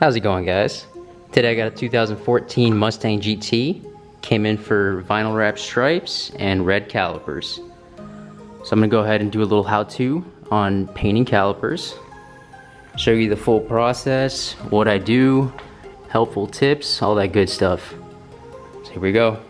How's it going, guys? Today I got a 2014 Mustang GT. Came in for vinyl wrap stripes and red calipers. So I'm gonna go ahead and do a little how-to on painting calipers. Show you the full process, what I do, helpful tips, all that good stuff. So here we go.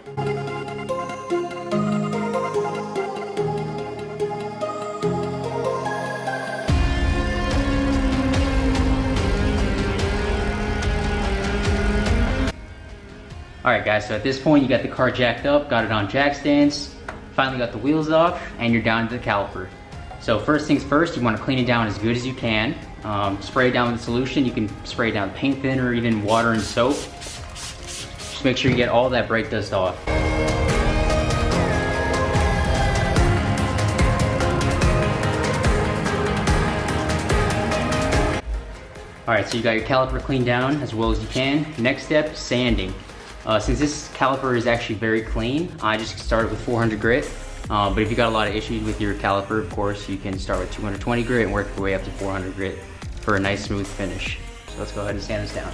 Alright guys, so at this point you got the car jacked up, got it on jack stands, finally got the wheels off, and you're down to the caliper. So first things first, you want to clean it down as good as you can. Spray it down with a solution. You can spray it down with paint thinner or even water and soap. Just make sure you get all that brake dust off. Alright, so you got your caliper cleaned down as well as you can. Next step, sanding. Since this caliper is actually very clean, I just started with 400 grit. But if you got a lot of issues with your caliper, of course, you can start with 220 grit and work your way up to 400 grit for a nice smooth finish. So let's go ahead and sand this down.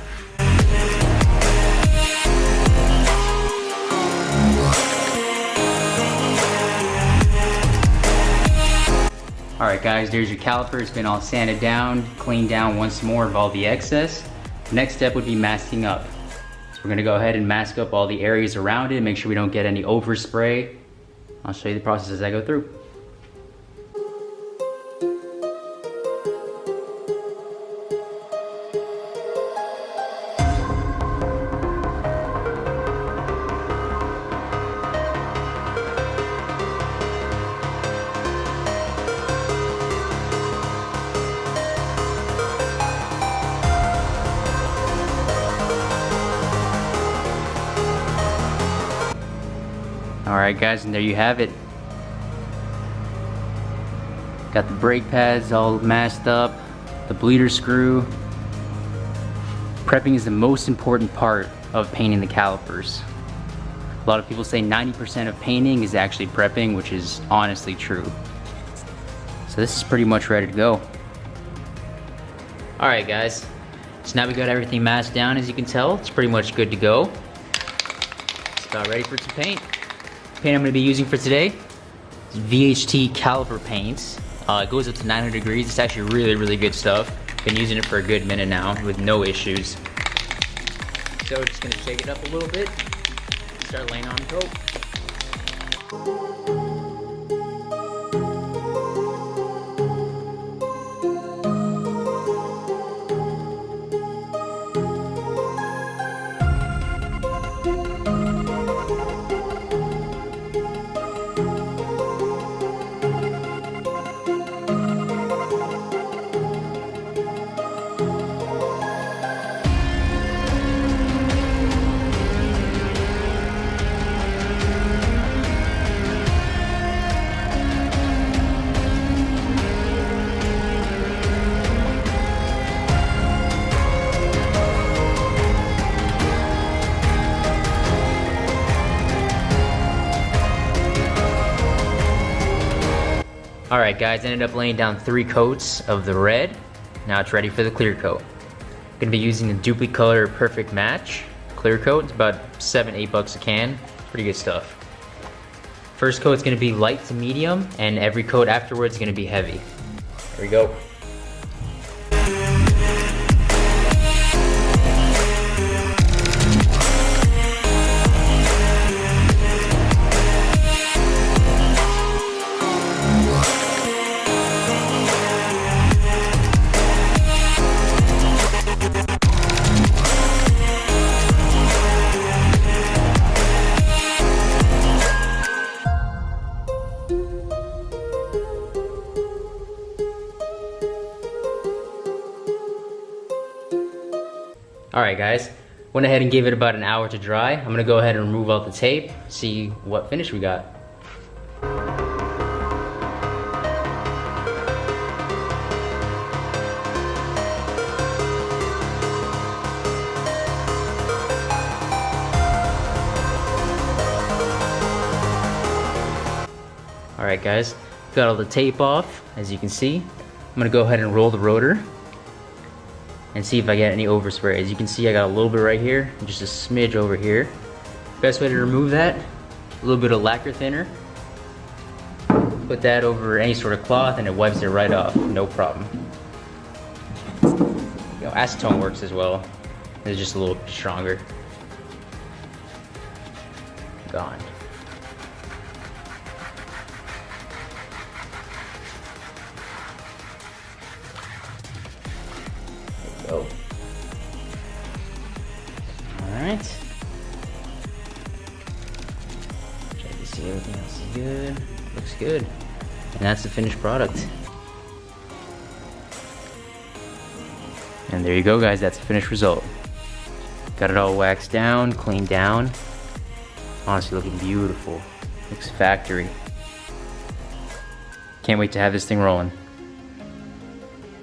Alright guys, there's your caliper. It's been all sanded down, cleaned down once more of all the excess. Next step would be masking up. We're gonna go ahead and mask up all the areas around it, make sure we don't get any overspray. I'll show you the process as I go through. Alright guys, and there you have it. Got the brake pads all masked up, the bleeder screw. Prepping is the most important part of painting the calipers. A lot of people say 90% of painting is actually prepping, which is honestly true. So this is pretty much ready to go. Alright guys, so now we got everything masked down. As you can tell, it's pretty much good to go. It's about ready for some paint. Paint I'm going to be using for today is VHT caliper paints. It goes up to 900 degrees. It's actually really good stuff. Been using it for a good minute now with no issues. So just going to shake it up a little bit, start laying on the coat. Alright guys, ended up laying down 3 coats of the red. Now it's ready for the clear coat. I'm going to be using the Dupli-color Perfect Match clear coat. It's about $7-8 a can. Pretty good stuff. First coat is going to be light to medium, and every coat afterwards is going to be heavy. There we go. Alright guys, went ahead and gave it about an hour to dry. I'm going to go ahead and remove out the tape, see what finish we got. Alright guys, got all the tape off, as you can see. I'm gonna go ahead and roll the rotor. and see if I get any overspray. As you can see, I got a little bit right here, and just a smidge over here. Best way to remove that, a little bit of lacquer thinner. Put that over any sort of cloth and it wipes it right off, no problem. You know, acetone works as well. It's just a little stronger. Gone. There we go. Alright. Check to see everything else is good. Looks good. And that's the finished product. And there you go, guys, that's the finished result. Got it all waxed down, cleaned down. Honestly, looking beautiful. Looks factory. Can't wait to have this thing rolling.